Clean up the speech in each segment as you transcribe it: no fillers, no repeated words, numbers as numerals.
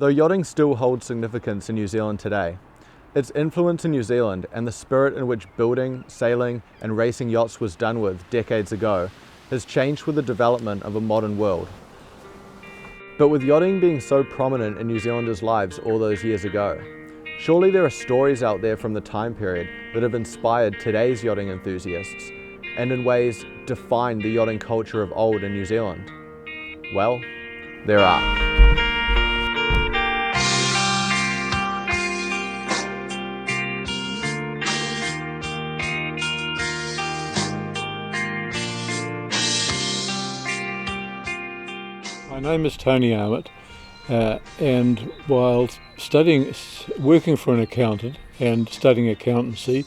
Though yachting still holds significance in New Zealand today, its influence in New Zealand and the spirit in which building, sailing and racing yachts was done with decades ago has changed with the development of a modern world. But with yachting being so prominent in New Zealanders' lives all those years ago, surely there are stories out there from the time period that have inspired today's yachting enthusiasts and in ways defined the yachting culture of old in New Zealand. Well, there are. My name is Tony Armit, and while working for an accountant and studying accountancy,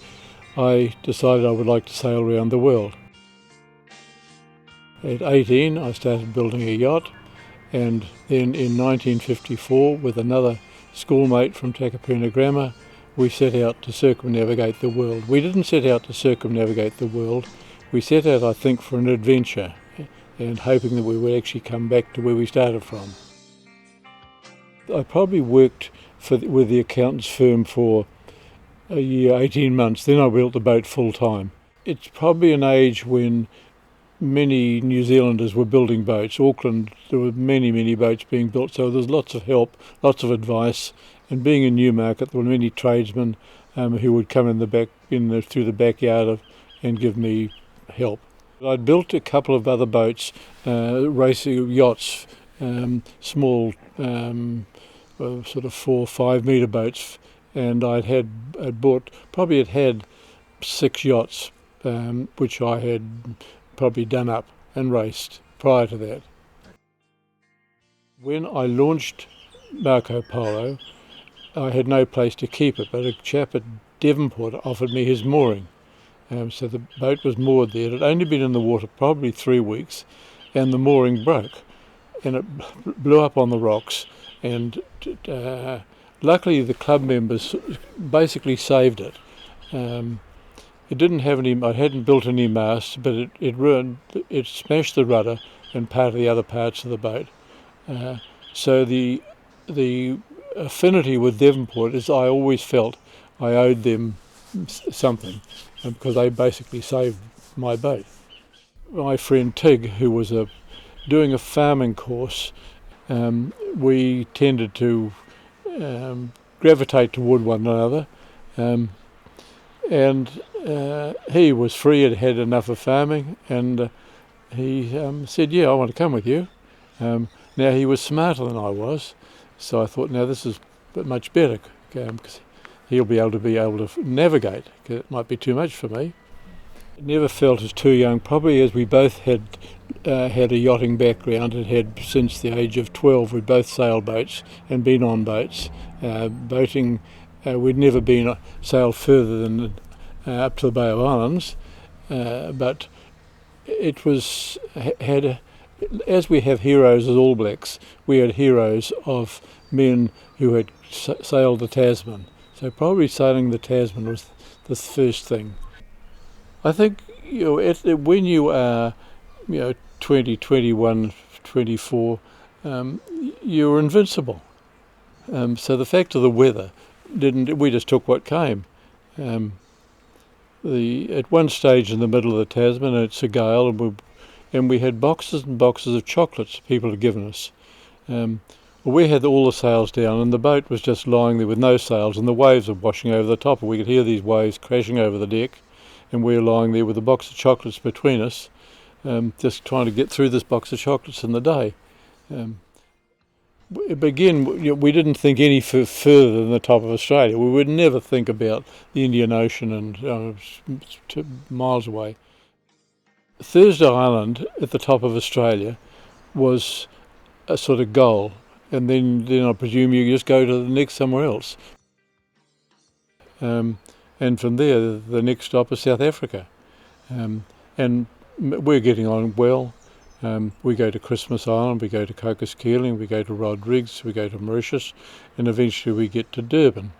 I decided I would like to sail around the world. At 18 I started building a yacht, and then in 1954 with another schoolmate from Takapuna Grammar we set out to circumnavigate the world. We didn't set out to circumnavigate the world, we set out I think for an adventure, and hoping that we would actually come back to where we started from. I probably worked with the accountant's firm for a year, 18 months, then I built the boat full time. It's probably an age when many New Zealanders were building boats. Auckland, there were many boats being built, so there's lots of help, lots of advice, and being in Newmarket there were many tradesmen who would come through the backyard and give me help. I'd built a couple of other boats, racing yachts, small sort of 4 or 5 metre boats, and I'd had 6 yachts, which I had probably done up and raced prior to that. When I launched Marco Polo, I had no place to keep it, but a chap at Devonport offered me his mooring. So the boat was moored there. It had only been in the water probably 3 weeks, and the mooring broke, and it blew up on the rocks. And luckily, the club members basically saved it. It didn't have any. I hadn't built any masts, but it smashed the rudder and part of the other parts of the boat. So the affinity with Devonport is I always felt I owed them something, because they basically saved my boat. My friend Tig, who was doing a farming course, we tended to gravitate toward one another, and he was free and had enough of farming, and he said, "Yeah, I want to come with you." Now he was smarter than I was, so I thought, now this is much better, because he'll be able to navigate, because it might be too much for me. I never felt as too young, probably as we both had a yachting background and had since the age of 12. We'd both sailed boats and been on boats. Boating, we'd never sailed further than up to the Bay of Islands, but it was as we have heroes as All Blacks, we had heroes of men who had sailed the Tasman. So probably sailing the Tasman was the first thing. I think when you are 20, 21, 24, you're invincible. So the fact of the weather we just took what came. At one stage in the middle of the Tasman, it's a gale, and we had boxes and boxes of chocolates people had given us. We had all the sails down, and the boat was just lying there with no sails, and the waves were washing over the top, and we could hear these waves crashing over the deck, and we were lying there with a box of chocolates between us, just trying to get through this box of chocolates in the day. Again, we didn't think any further than the top of Australia. We would never think about the Indian Ocean and 2 miles away. Thursday Island at the top of Australia was a sort of goal, and then I presume you just go to the next somewhere else. And from there, the next stop is South Africa. And we're getting on well. We go to Christmas Island, we go to Cocos Keeling, we go to Rodrigues, we go to Mauritius, and eventually we get to Durban.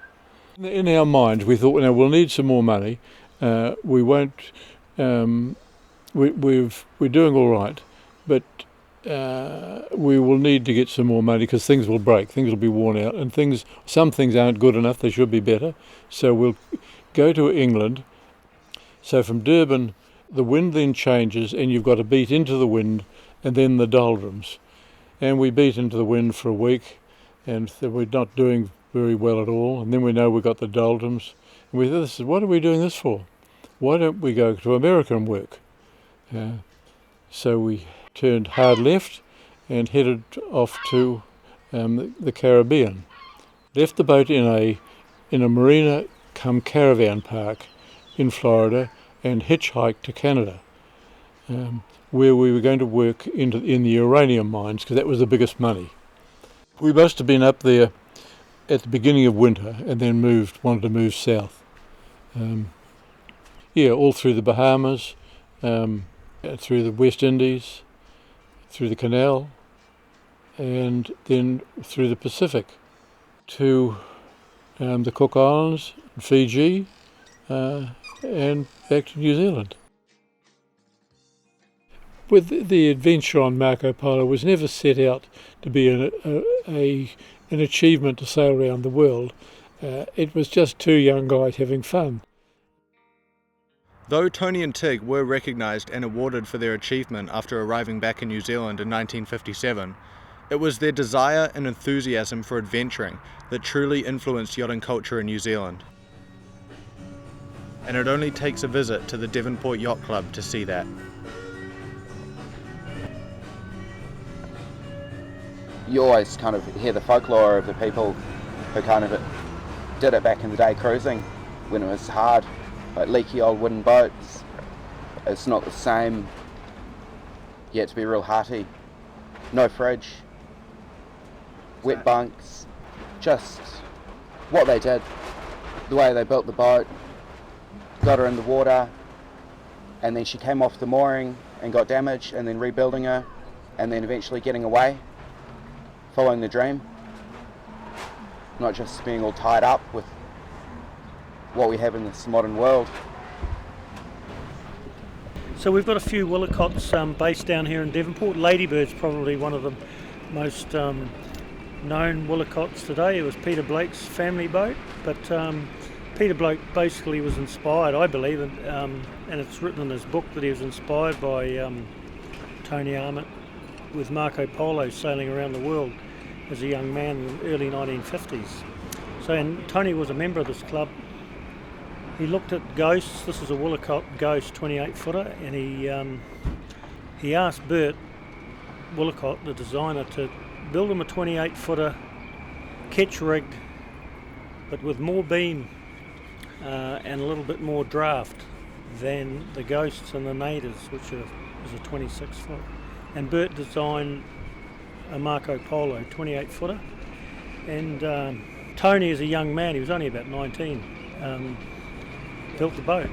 In our minds, we thought, we'll need some more money. We won't. We're doing all right, but we will need to get some more money because things will break, things will be worn out, and some things aren't good enough, they should be better. So we'll go to England. So from Durban, the wind then changes and you've got to beat into the wind and then the doldrums. And we beat into the wind for a week and we're not doing very well at all. And then we know we've got the doldrums. And we thought, what are we doing this for? Why don't we go to America and work? So we turned hard left and headed off to the Caribbean. Left the boat in a marina cum caravan park in Florida and hitchhiked to Canada, where we were going to work in the uranium mines because that was the biggest money. We must have been up there at the beginning of winter and then wanted to move south. All through the Bahamas, through the West Indies, through the Canal, and then through the Pacific to the Cook Islands, Fiji, and back to New Zealand. With the adventure on Marco Polo was never set out to be an achievement to sail around the world. It was just two young guys having fun. Though Tony and Tig were recognised and awarded for their achievement after arriving back in New Zealand in 1957, it was their desire and enthusiasm for adventuring that truly influenced yachting culture in New Zealand. And it only takes a visit to the Devonport Yacht Club to see that. You always kind of hear the folklore of the people who kind of did it back in the day cruising when it was hard, like leaky old wooden boats. It's not the same. You had to be real hearty. No fridge, wet bunks, just what they did, the way they built the boat, got her in the water, and then she came off the mooring and got damaged, and then rebuilding her, and then eventually getting away, following the dream, not just being all tied up with what we have in this modern world. So we've got a few willicots based down here in Devonport. Ladybird's probably one of the most known willicots today. It was Peter Blake's family boat, but Peter Blake basically was inspired, I believe, and it's written in his book that he was inspired by Tony Armit with Marco Polo sailing around the world as a young man in the early 1950s. So, and Tony was a member of this club. He looked at ghosts. This is a Willicott Ghost 28-footer, and he asked Bert Willicott, the designer, to build him a 28-footer ketch-rigged, but with more beam and a little bit more draft than the Ghosts and the Natives, which is a 26-foot. And Bert designed a Marco Polo 28-footer, and Tony, as a young man, he was only about 19, built the boat,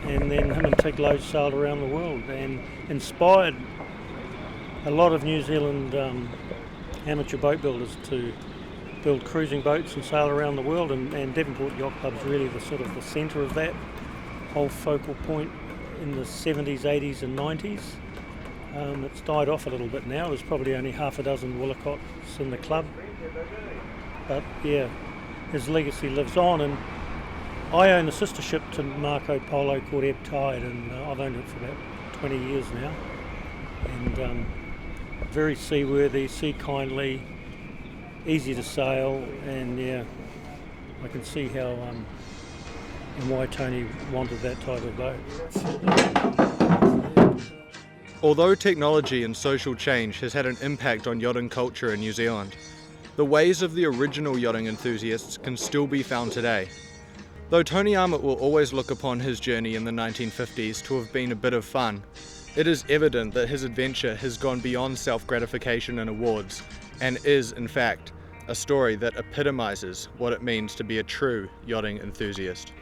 and then him and Tig Loe sailed around the world and inspired a lot of New Zealand amateur boat builders to build cruising boats and sail around the world, and Devonport Yacht Club is really the sort of the centre of that whole focal point in the 70s, 80s and 90s. It's died off a little bit now. There's probably only half a dozen Willicotts in the club, but yeah, his legacy lives on. And I own a sister ship to Marco Polo called Ebb Tide, and I've owned it for about 20 years now, and very seaworthy, sea kindly, easy to sail, and yeah, I can see how and why Tony wanted that type of boat. Although technology and social change has had an impact on yachting culture in New Zealand, the ways of the original yachting enthusiasts can still be found today. Though Tony Armit will always look upon his journey in the 1950s to have been a bit of fun, it is evident that his adventure has gone beyond self-gratification and awards, and is, in fact, a story that epitomizes what it means to be a true yachting enthusiast.